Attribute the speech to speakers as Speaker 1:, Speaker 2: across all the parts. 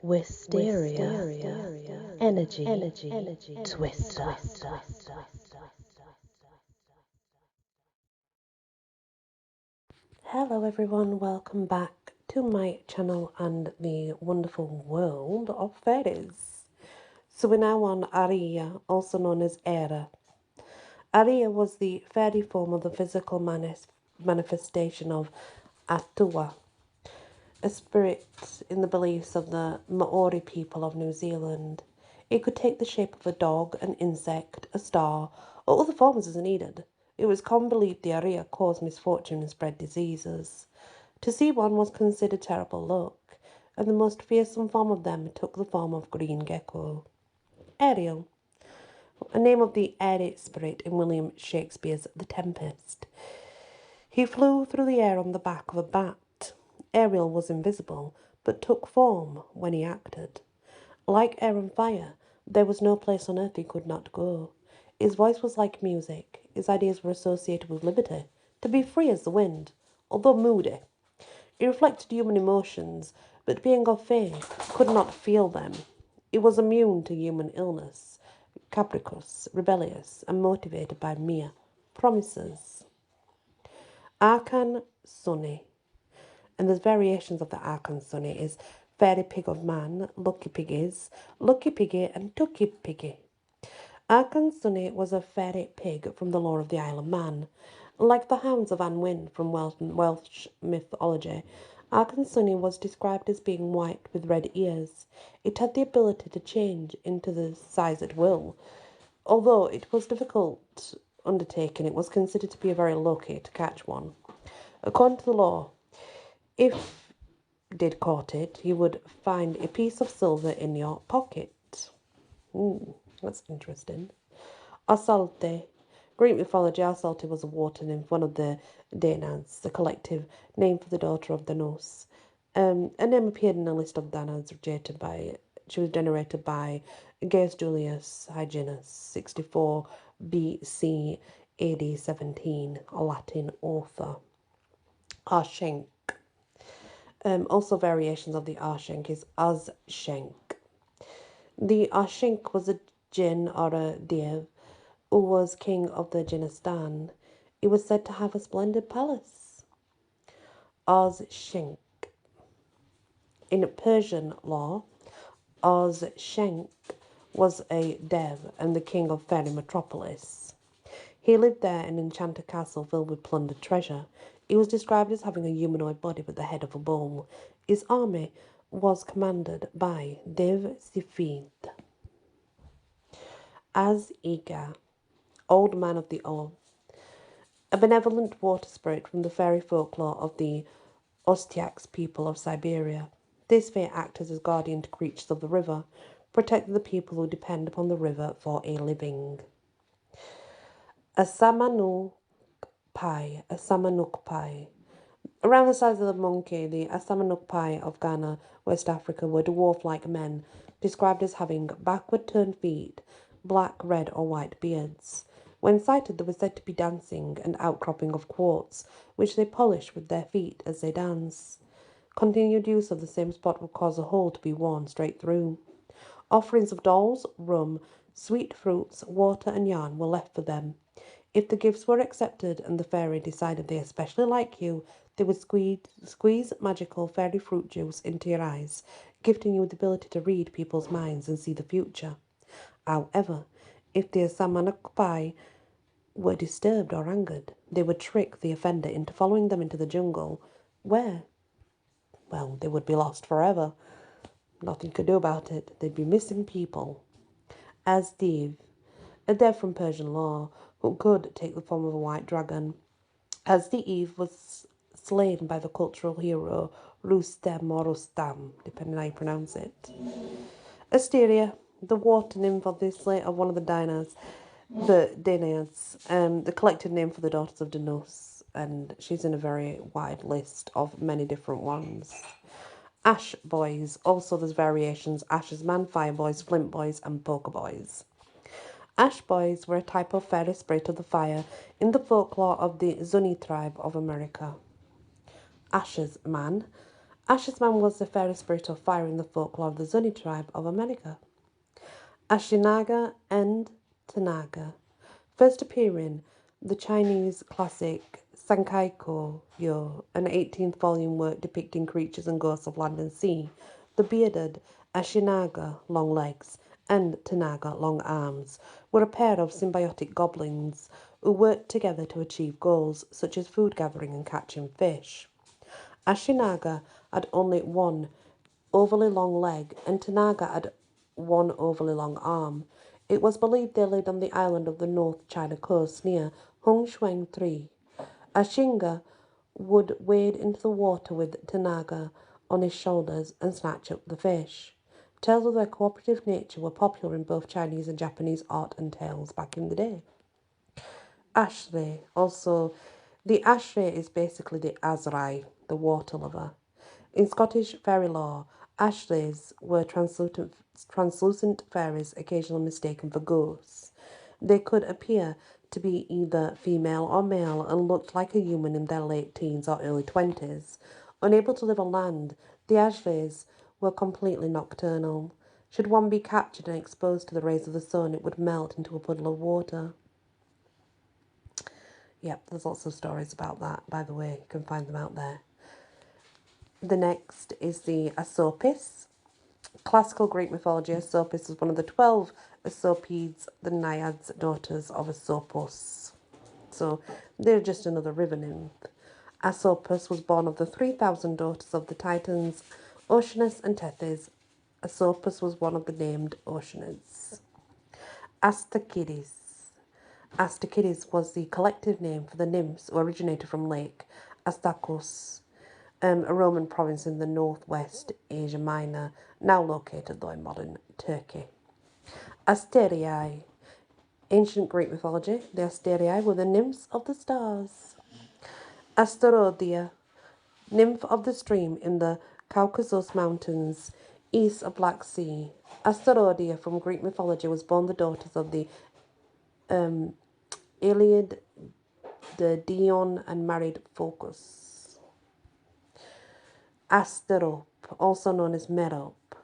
Speaker 1: Wysteria, energy, twister. Hello everyone, welcome back to my channel and the wonderful world of fairies. So we're now on Aria, also known as Era. Aria was the fairy form of the physical manifestation of Atua, a spirit in the beliefs of the Maori people of New Zealand. It could take the shape of a dog, an insect, a star, or other forms as needed. It was commonly believed the Aria caused misfortune and spread diseases. To see one was considered terrible luck, and the most fearsome form of them took the form of green gecko. Ariel, a name of the airy spirit in William Shakespeare's The Tempest. He flew through the air on the back of a bat. Ariel was invisible, but took form when he acted. Like air and fire, there was no place on earth he could not go. His voice was like music. His ideas were associated with liberty, to be free as the wind, although moody. He reflected human emotions, but being of faith, could not feel them. He was immune to human illness, capricious, rebellious, and motivated by mere promises. Arcan Sunny, and there's variations of the Arcan Sunny, is Fairy Pig of Man, Lucky Piggies, Lucky Piggy, and Tucky Piggy. Arcan Sunny was a fairy pig from the lore of the Isle of Man. Like the Hounds of Anwin from Welsh mythology, Arcan Sunny was described as being white with red ears. It had the ability to change into the size at will. Although it was difficult undertaking, it was considered to be very lucky to catch one. According to the law, if did caught it, you would find a piece of silver in your pocket. That's interesting. Asalte. Greek mythology, Asalte was a water nymph, one of the Danads, the collective name for the daughter of Danos. A name appeared in a list of Danads she was generated by Gaius Julius Hyginus, 64 BC AD 17, a Latin author. Arshenk. Also variations of the Arshenk is Azshenk. The Arshenk was a jinn or a dev who was king of the Jinnistan. He was said to have a splendid palace. Azshenk. In Persian law, Azshenk was a dev and the king of fairy metropolis. He lived there in an enchanted castle filled with plundered treasure. He was described as having a humanoid body with the head of a bull. His army was commanded by Dev Sifid. As Iga, Old Man of the O, a benevolent water spirit from the fairy folklore of the Ostyaks people of Siberia. This fate acted as guardian to creatures of the river, protecting the people who depend upon the river for a living. A Samanuk Pai. Around the size of the monkey, the Asamanuk Pai of Ghana, West Africa, were dwarf-like men, described as having backward-turned feet, black, red, or white beards. When sighted, they were said to be dancing, an outcropping of quartz, which they polish with their feet as they dance. Continued use of the same spot would cause a hole to be worn straight through. Offerings of dolls, rum, sweet fruits, water, and yarn were left for them. If the gifts were accepted and the fairy decided they especially like you, they would squeeze magical fairy fruit juice into your eyes, gifting you the ability to read people's minds and see the future. However, if the Samanakpai were disturbed or angered, they would trick the offender into following them into the jungle, where, well, they would be lost forever. Nothing could do about it. They'd be missing people. As Dev, a dev from Persian law, who could take the form of a white dragon. As the Eve was slain by the cultural hero Rustem or Rustam, depending on how you pronounce it. Asteria, the water nymph of one of the Danads, the collective name for the daughters of Danos, and she's in a very wide list of many different ones. Ash boys, also there's variations: Ash's man, fire boys, flint boys, and poker boys. Ash boys were a type of fairy spirit of the fire in the folklore of the Zuni tribe of America. Ash's man. Ashesman was the fairy spirit of fire in the folklore of the Zuni tribe of America. Ashinaga and Tanaga first appear in the Chinese classic Sankaiko Yo, an 18th volume work depicting creatures and ghosts of land and sea. The bearded Ashinaga, long legs, and Tanaga, long arms, were a pair of symbiotic goblins who worked together to achieve goals such as food gathering and catching fish. Ashinaga had only one overly long leg, and Tanaga had one overly long arm. It was believed they lived on the island of the North China coast near Hongshuang 3. Ashinga would wade into the water with Tanaga on his shoulders and snatch up the fish. Tales of their cooperative nature were popular in both Chinese and Japanese art and tales back in the day. Ashray, also, the Ashray is basically the Azrai, the water lover. In Scottish fairy lore, Ashrays were translucent fairies occasionally mistaken for ghosts. They could appear to be either female or male and looked like a human in their late teens or early 20s. Unable to live on land, the Ashrays were completely nocturnal. Should one be captured and exposed to the rays of the sun, it would melt into a puddle of water. Yep, there's lots of stories about that, by the way. You can find them out there. The next is the Asopis. Classical Greek mythology, Asopis was one of the 12 Asopides, the naiads, daughters of Asopus. So they're just another river nymph. Asopus was born of the 3,000 daughters of the Titans, Oceanus and Tethys. Asopus was one of the named Oceanids. Astakides. Astakides was the collective name for the nymphs who originated from Lake Astakos, a Roman province in the northwest Asia Minor, now located though in modern Turkey. Asteriae. Ancient Greek mythology, the Asteriae were the nymphs of the stars. Asterodia, nymph of the stream in the Caucasus Mountains, east of Black Sea. Asterodia from Greek mythology was born the daughters of the Iliad, the Dion, and married Phocus. Asterope, also known as Merope,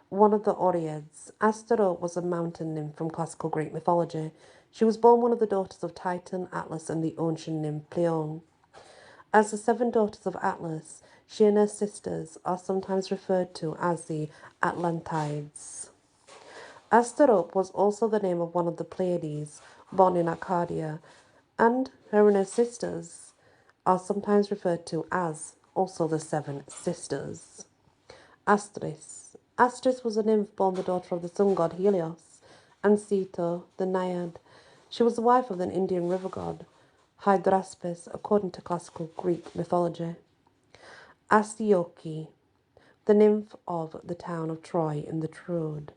Speaker 1: one of the Oreads. Asterope was a mountain nymph from classical Greek mythology. She was born one of the daughters of Titan, Atlas, and the ocean nymph Pleione. As the 7 daughters of Atlas, she and her sisters are sometimes referred to as the Atlantides. Asterope was also the name of one of the Pleiades, born in Arcadia, and her sisters are sometimes referred to as also the 7 sisters. Astris. Astris was a nymph born the daughter of the sun god Helios and Ceto, the naiad. She was the wife of an Indian river god, Hydraspes, according to classical Greek mythology. Astyoche, the nymph of the town of Troy in the Troad,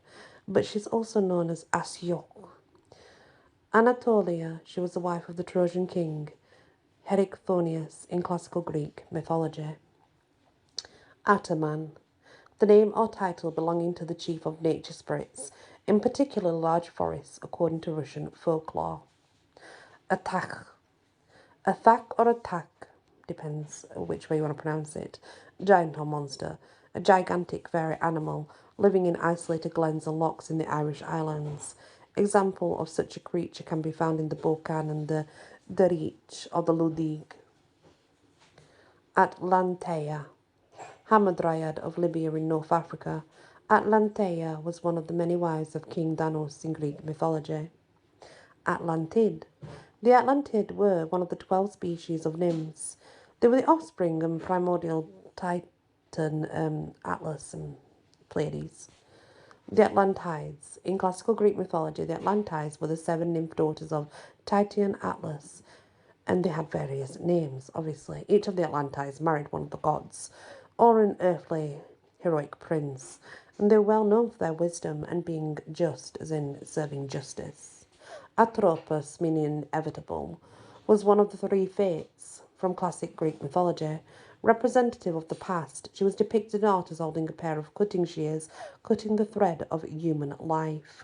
Speaker 1: but she's also known as Asyok. Anatolia, she was the wife of the Trojan king, Hericthonius in classical Greek mythology. Ataman, the name or title belonging to the chief of nature spirits, in particular large forests, according to Russian folklore. Atak, or attack, depends which way you want to pronounce it. Giant or monster, a gigantic fairy animal living in isolated glens and lochs in the Irish Islands. Example of such a creature can be found in the Bokan and the Reach or the Ludig. Atlantea, Hamadryad of Libya in North Africa. Atlantea was one of the many wives of King Danos in Greek mythology. Atlantid. The Atlantid were one of the 12 species of nymphs. They were the offspring and primordial Titan, Atlas, and Pleiades. The Atlantides. In classical Greek mythology, the Atlantides were the 7 nymph daughters of Titan Atlas, and they had various names, obviously. Each of the Atlantides married one of the gods, or an earthly heroic prince, and they were well known for their wisdom and being just, as in serving justice. Atropos, meaning inevitable, was one of the 3 fates from classic Greek mythology. Representative of the past, she was depicted in art as holding a pair of cutting shears, cutting the thread of human life.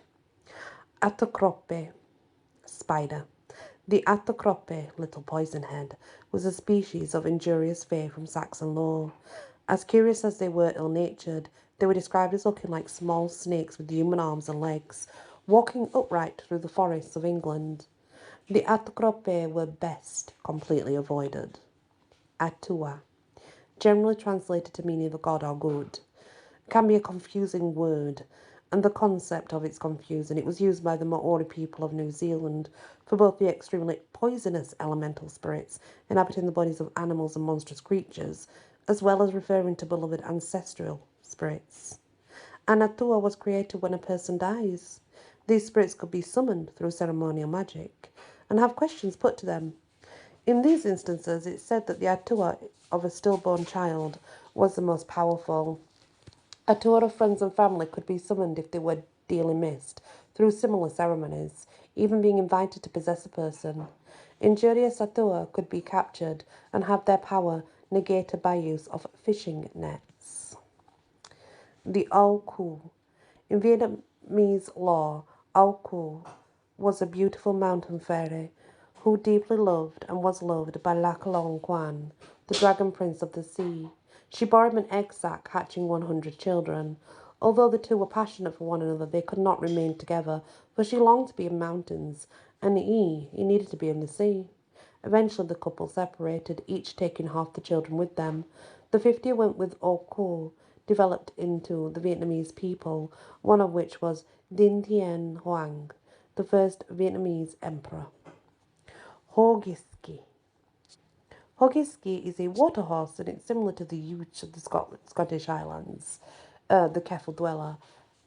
Speaker 1: Atocrope, spider. The Atocrope, little poison head, was a species of injurious fae from Saxon lore. As curious as they were ill-natured, they were described as looking like small snakes with human arms and legs, walking upright through the forests of England. The Atukrope were best completely avoided. Atua, generally translated to mean either God or good, can be a confusing word, and the concept of it's confusing. It was used by the Maori people of New Zealand for both the extremely poisonous elemental spirits inhabiting the bodies of animals and monstrous creatures, as well as referring to beloved ancestral spirits. An atua was created when a person dies. These spirits could be summoned through ceremonial magic and have questions put to them. In these instances, it's said that the atua of a stillborn child was the most powerful. A tour of friends and family could be summoned if they were dearly missed, through similar ceremonies, even being invited to possess a person. Injurious Atua could be captured and have their power negated by use of fishing nets. The Auku. In Vietnamese law, Auku was a beautiful mountain fairy who deeply loved and was loved by Lac Long Quan, the dragon prince of the sea. She bore him an egg sac, hatching 100 children. Although the two were passionate for one another, they could not remain together, for she longed to be in mountains, and he needed to be in the sea. Eventually, the couple separated, each taking half the children with them. The 50 who went with Oko developed into the Vietnamese people, one of which was Dinh Thien Hoang, the first Vietnamese emperor. Hogiski. Hogiski is a water horse, and it's similar to the Ute of the Scottish Islands, the Keffel Dweller,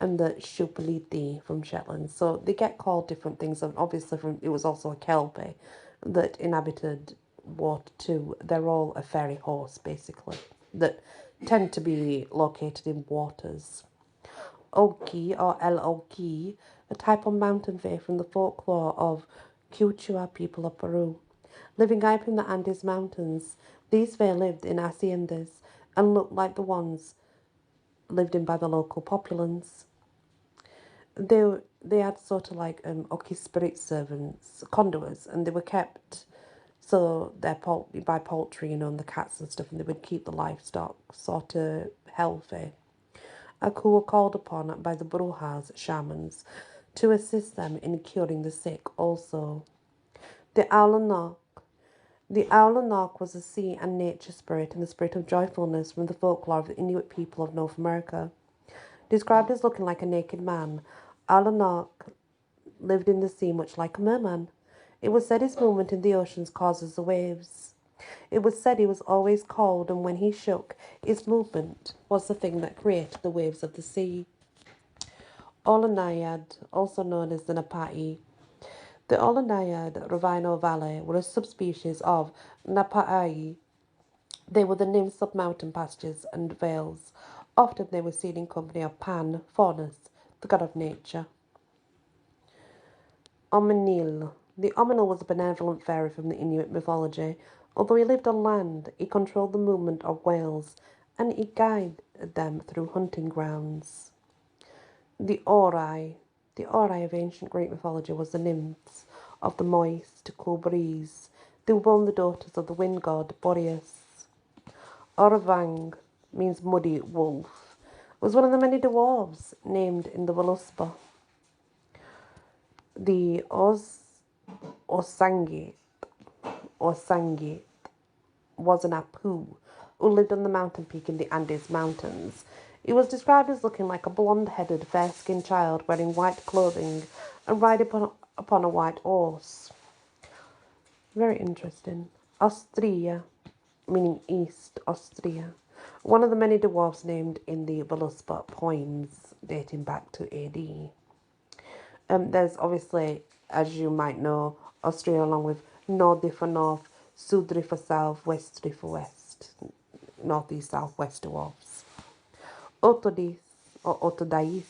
Speaker 1: and the Shupaliti from Shetland. So they get called different things, and obviously it was also a Kelpie that inhabited water too. They're all a fairy horse, basically, that tend to be located in waters. Oki, or El Oki, a type of mountain fae from the folklore of Quechua people of Peru. Living high up in the Andes Mountains, these fae lived in haciendas and looked like the ones lived in by the local populace. They had sort of like Oki spirit servants, conduits, and they were kept so they're by poultry, and the cats and stuff, and they would keep the livestock sort of healthy. Aku were called upon by the Brujas, shamans, to assist them in curing the sick also. The Aulanok. The Aulanok was a sea and nature spirit and the spirit of joyfulness from the folklore of the Inuit people of North America. Described as looking like a naked man, Aulanok lived in the sea much like a merman. It was said his movement in the oceans causes the waves. It was said he was always cold, and when he shook, his movement was the thing that created the waves of the sea. Olanayad, also known as the Napai. The Olanayad Ravino Valley were a subspecies of Napai. They were the nymphs of mountain pastures and vales. Often they were seen in company of Pan, Faunus, the god of nature. Omenil. The Omenil was a benevolent fairy from the Inuit mythology. Although he lived on land, he controlled the movement of whales, and he guided them through hunting grounds. The Orai. The Orai of ancient Greek mythology was the nymphs of the moist, cool breeze. They were born the daughters of the wind god Boreas. Oravang means muddy wolf. Was one of the many dwarves named in the Voluspa. The Osangit was an Apu who lived on the mountain peak in the Andes Mountains. He was described as looking like a blonde-headed, fair-skinned child wearing white clothing and riding upon a white horse. Very interesting. Austria, meaning East Austria. One of the many dwarves named in the Voluspa poems dating back to AD. There's obviously, as you might know, Austria along with Nordi for north, Sudri for south, Westri for west, northeast, southwest dwarves. Otodis, or Otodais.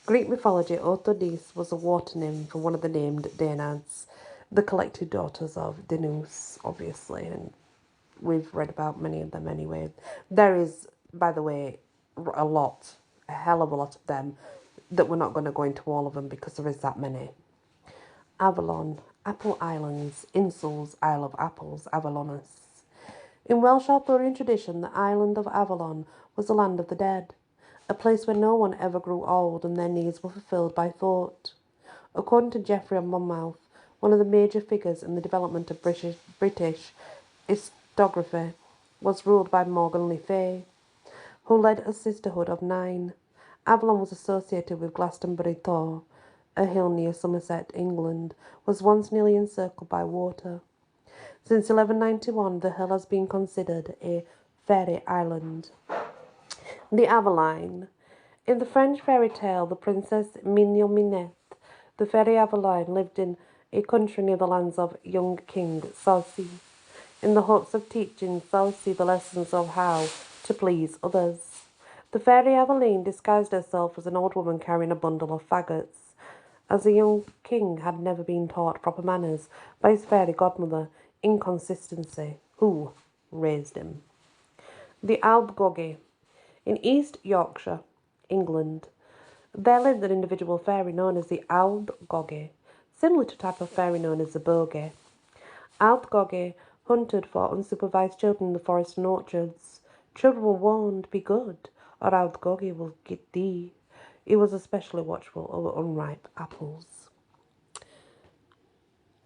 Speaker 1: Greek mythology, Otodis was a water nymph for one of the named Danads, the collected daughters of Denus, obviously, and we've read about many of them anyway. There is, by the way, a hell of a lot of them, that we're not going to go into all of them because there is that many. Avalon, Apple Islands, Insuls, Isle of Apples, Avalonus. In Welsh Arthurian tradition, the island of Avalon was the land of the dead, a place where no one ever grew old and their needs were fulfilled by thought. According to Geoffrey of Monmouth, one of the major figures in the development of British historiography, was ruled by Morgan Le Fay, who led a sisterhood of 9. Avalon was associated with Glastonbury Tor, a hill near Somerset, England, was once nearly encircled by water. Since 1191, the hill has been considered a fairy island. The Aveline. In the French fairy tale, the Princess Mignonette, the fairy Aveline lived in a country near the lands of young King Saucy, in the hopes of teaching Saucy the lessons of how to please others. The fairy Aveline disguised herself as an old woman carrying a bundle of faggots. As the young king had never been taught proper manners by his fairy godmother, Inconsistency, who raised him. The Albgogi. In East Yorkshire, England, there lived an individual fairy known as the Albgogi, similar to a type of fairy known as the Bogie. Albgogi hunted for unsupervised children in the forest and orchards. Children were warned, "Be good, or Albgogi will get thee." He was especially watchful over unripe apples.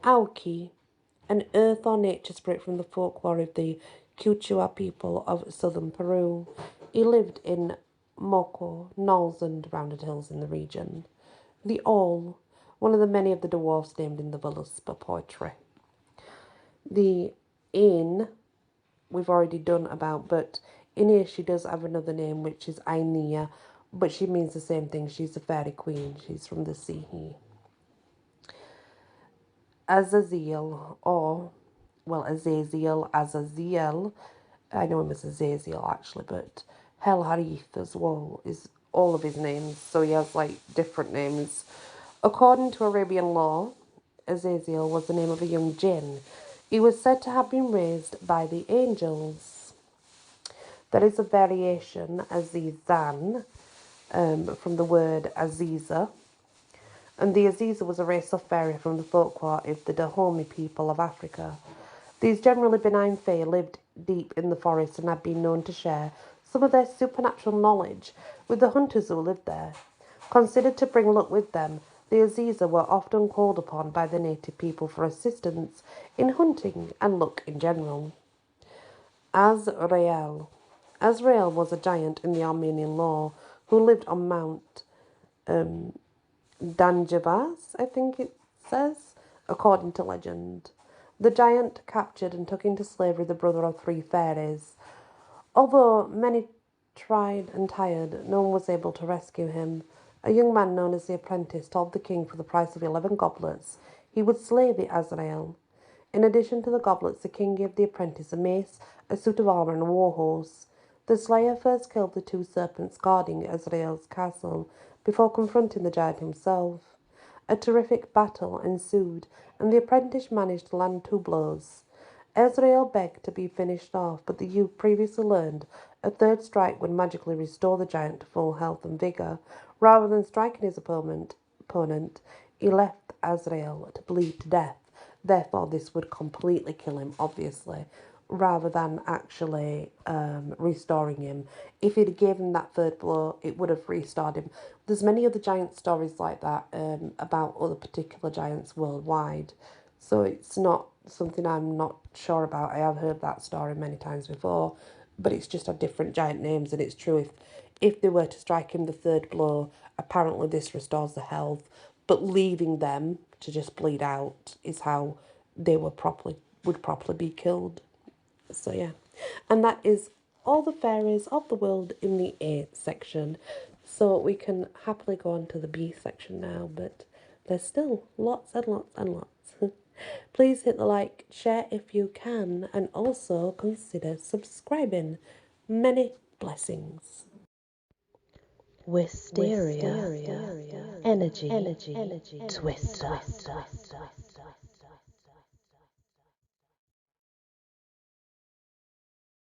Speaker 1: Auki, an earth or nature spirit from the folklore of the Quichua people of southern Peru. He lived in Moco, knolls and rounded hills in the region. The Owl, one of the many of the dwarfs named in the Voluspa poetry. The Ain, we've already done about, but in here she does have another name, which is Ainea, but she means the same thing. She's a fairy queen. She's from the sea. Azazel, or, well, Azazel. I know him as Azazel actually, but Hel Harith as well is all of his names, so he has like different names. According to Arabian law, Azazel was the name of a young jinn. He was said to have been raised by the angels. There is a variation, Azizan, from the word Aziza, and the Aziza was a race of fairy from the folklore of the Dahomey people of Africa. These generally benign fae lived deep in the forest and had been known to share some of their supernatural knowledge with the hunters who lived there. Considered to bring luck with them, the Aziza were often called upon by the native people for assistance in hunting and luck in general. Azrael. Azrael was a giant in the Armenian law who lived on Mount Danjabas, I think it says, according to legend. The giant captured and took into slavery the brother of 3 fairies. Although many tried and tired, no one was able to rescue him. A young man known as the apprentice told the king for the price of 11 goblets he would slay the Azrael. In addition to the goblets, the king gave the apprentice a mace, a suit of armour, and a war horse. The slayer first killed the 2 serpents guarding Azrael's castle before confronting the giant himself. A terrific battle ensued, and the apprentice managed to land 2 blows. Azrael begged to be finished off, but the youth previously learned a 3rd strike would magically restore the giant to full health and vigour. Rather than striking his opponent, he left Azrael to bleed to death. Therefore, this would completely kill him, obviously, rather than actually restoring him. If he'd given him that 3rd blow, it would have restored him. There's many other giant stories like that about other particular giants worldwide. So it's not something I'm not sure about. I have heard that story many times before, but it's just had different giant names, and it's true if they were to strike him the 3rd blow, apparently this restores the health, but leaving them to just bleed out is how they would properly be killed. So yeah, and that is all the fairies of the world in the A section. So we can happily go on to the B section now, but there's still lots and lots and lots. Please hit the like, share if you can, and also consider subscribing. Many blessings. Wysteria, energy, twister.